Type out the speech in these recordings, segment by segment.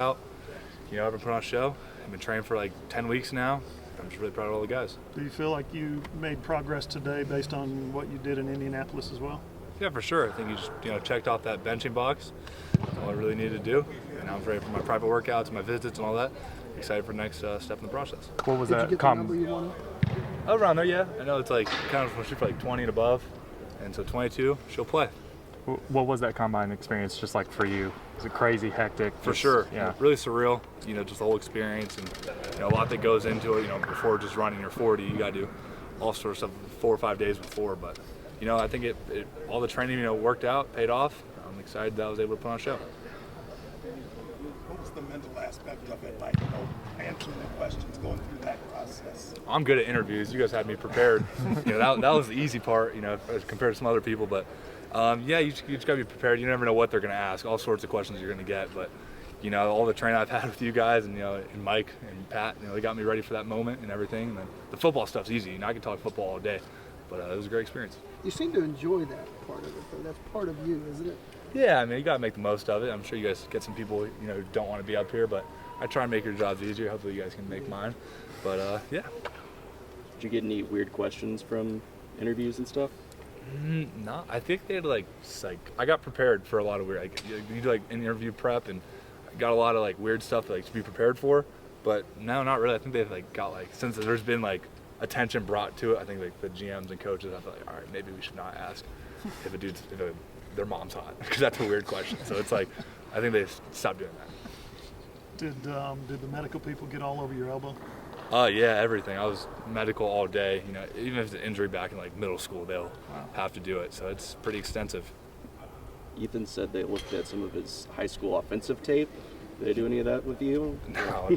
out. I've been putting on a show. I've been training for like 10 weeks now. I'm just really proud of all the guys. Do you feel like you made progress today based on what you did in Indianapolis as well? Yeah, for sure. I think you just checked off that benching box. That's all I really needed to do. And now I'm ready for my private workouts, my visits, and all that. Excited for the next step in the process. What was Did that you get the number you wanted? Around there, yeah. I know it's like kind of shoot for like 20 and above, and so 22, she'll play. What was that combine experience just like for you? Was it crazy, hectic? For sure. Yeah. Really surreal. Just the whole experience and a lot that goes into it. Before just running your 40, you got to do all sorts of stuff 4 or 5 days before. But I think it all the training worked out, paid off. I'm excited that I was able to put on a show. What was the mental aspect of it like? Answering the questions, going through that process. I'm good at interviews. You guys had me prepared. That was the easy part. As compared to some other people, but. You just got to be prepared. You never know what they're going to ask, all sorts of questions you're going to get. But, all the training I've had with you guys and, and Mike and Pat, they got me ready for that moment and everything. And then the football stuff's easy. I can talk football all day. But it was a great experience. You seem to enjoy that part of it, though. That's part of you, isn't it? Yeah, you got to make the most of it. I'm sure you guys get some people, who don't want to be up here. But I try and make your jobs easier. Hopefully you guys can make mine. But, yeah. Did you get any weird questions from interviews and stuff? No, I think they had I got prepared for a lot of weird. You do interview prep and got a lot of weird stuff to be prepared for. But no, not really. I think they've got since there's been attention brought to it. I think the GMs and coaches. I feel all right, maybe we should not ask if their mom's hot because that's a weird question. So it's I think they stopped doing that. Did the medical people get all over your elbow? Yeah, everything. I was medical all day. Even if it's an injury back in middle school, they'll have to do it. So it's pretty extensive. Ethan said they looked at some of his high school offensive tape. Did they do any of that with you? No.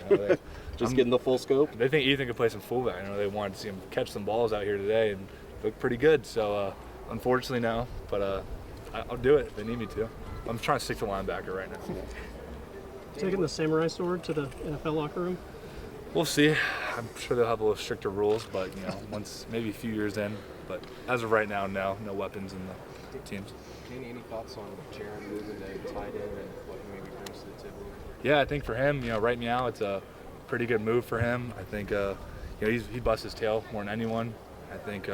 Just getting the full scope? They think Ethan could play some fullback. They wanted to see him catch some balls out here today and look pretty good. So unfortunately, no. But I'll do it if they need me to. I'm trying to stick to linebacker right now. Taking the samurai sword to the NFL locker room? We'll see. I'm sure they'll have a little stricter rules, but once maybe a few years in. But as of right now, no weapons in the teams. Any thoughts on Jaron moving to tight end and what he maybe brings to the table? Yeah, I think for him, right now it's a pretty good move for him. I think he busts his tail more than anyone. I think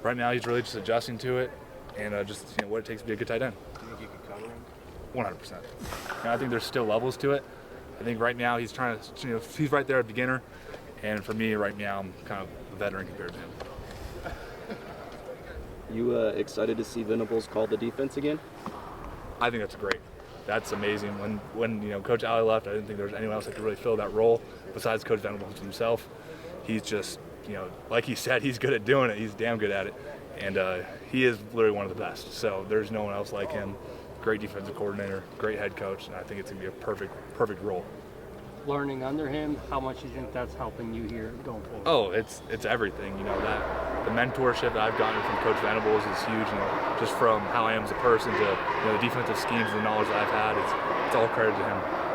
right now he's really just adjusting to it and just what it takes to be a good tight end. Do you think you could cover him? 100%. I think there's still levels to it. I think right now he's trying to, he's right there at beginner, and for me right now I'm kind of a veteran compared to him. You excited to see Venables call the defense again? I think that's great. That's amazing. When Coach Alley left, I didn't think there was anyone else that could really fill that role besides Coach Venables himself. He's just, like he said, he's good at doing it. He's damn good at it, and he is literally one of the best. So there's no one else like him. Great defensive coordinator, great head coach, and I think it's going to be a perfect role. Learning under him, how much do you think that's helping you here going forward? Oh, it's everything. That the mentorship that I've gotten from Coach Venables is huge. Just from how I am as a person to the defensive schemes, the knowledge that I've had, it's all credit to him.